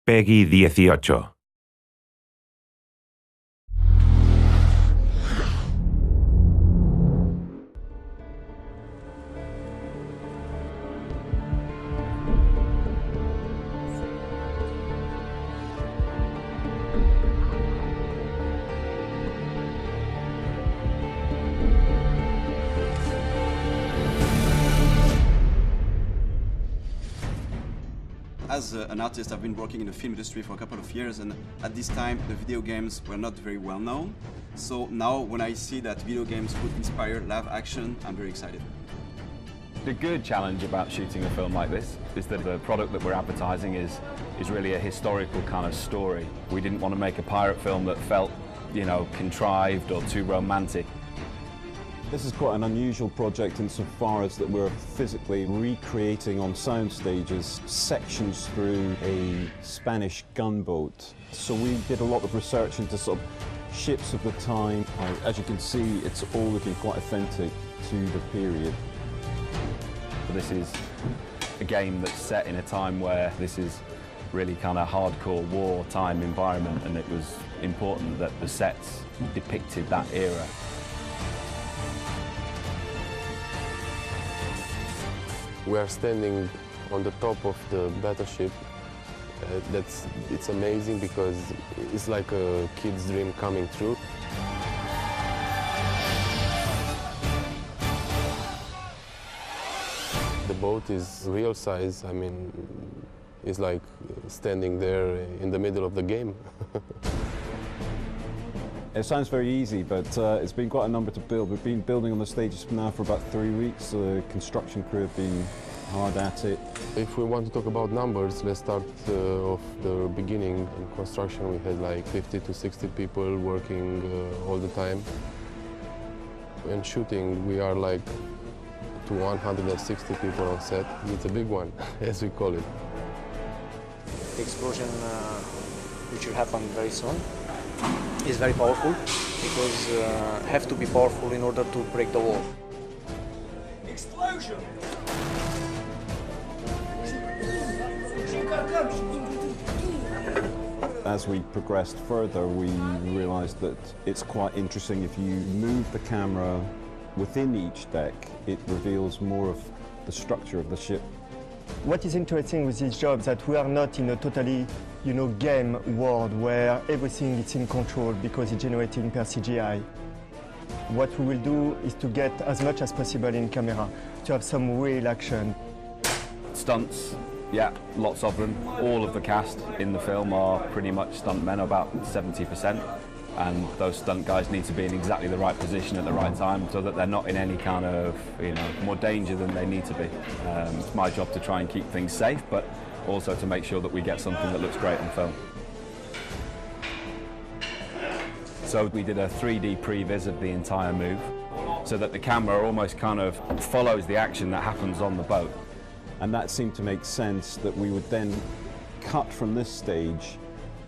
Peggy 18. As an artist, I've been working in the film industry for a couple of years, and at this time the video games were not very well known. So now when I see that video games could inspire live action, I'm very excited. The good challenge about shooting a film like this is that the product that we're advertising is really a historical kind of story. We didn't want to make a pirate film that felt, you know, contrived or too romantic. This is quite an unusual project insofar as that we're physically recreating on sound stages sections through a Spanish gunboat. So we did a lot of research into sort of ships of the time. As you can see, it's all looking quite authentic to the period. This is a game that's set in a time where this is really kind of hardcore wartime environment, and it was important that the sets depicted that era. We are standing on the top of the battleship. It's amazing because it's like a kid's dream coming true. The boat is real size. I mean, it's like standing there in the middle of the game. It sounds very easy, but it's been quite a number to build. We've been building on the stages now for about 3 weeks. The construction crew have been hard at it. If we want to talk about numbers, let's start off the beginning. In construction, we had like 50 to 60 people working all the time. In shooting, we are like to 160 people on set. It's a big one, as we call it. The explosion, which will happen very soon, is very powerful because have to be powerful in order to break the wall. Explosion! As we progressed further, we realized that it's quite interesting if you move the camera within each deck, it reveals more of the structure of the ship. What is interesting with this job is that we are not in a totally, game world where everything is in control because it's generated per CGI. What we will do is to get as much as possible in camera, to have some real action. Stunts, yeah, lots of them. All of the cast in the film are pretty much stuntmen, about 70%. And those stunt guys need to be in exactly the right position at the right time so that they're not in any kind of, more danger than they need to be. It's my job to try and keep things safe, but also to make sure that we get something that looks great on film. So we did a 3D previs of the entire move so that the camera almost kind of follows the action that happens on the boat. And that seemed to make sense that we would then cut from this stage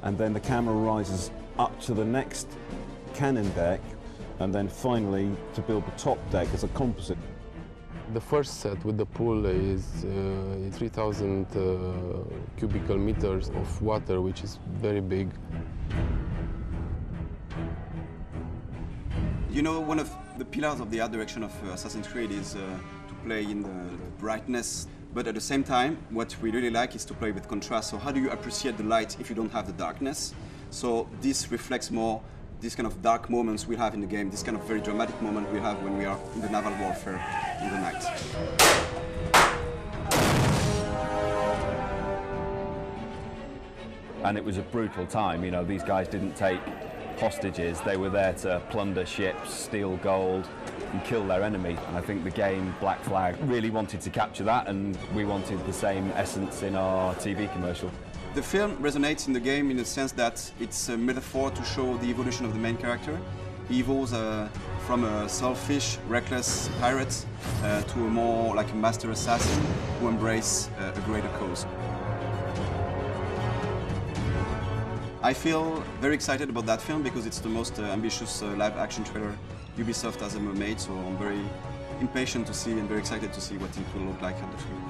and then the camera rises up to the next cannon deck and then finally to build the top deck as a composite. The first set with the pool is 3,000 cubical meters of water, which is very big. One of the pillars of the art direction of Assassin's Creed is to play in the brightness, but at the same time, what we really like is to play with contrast. So how do you appreciate the light if you don't have the darkness? So this reflects more this kind of dark moments we have in the game, this kind of very dramatic moment we have when we are in the naval warfare in the night. And it was a brutal time, these guys didn't take hostages, they were there to plunder ships, steal gold and kill their enemy. And I think the game, Black Flag, really wanted to capture that, and we wanted the same essence in our TV commercial. The film resonates in the game in the sense that it's a metaphor to show the evolution of the main character. He evolves from a selfish, reckless pirate to a more like a master assassin who embraces a greater cause. I feel very excited about that film because it's the most ambitious live-action trailer Ubisoft has ever made, so I'm very impatient to see and very excited to see what it will look like on the screen.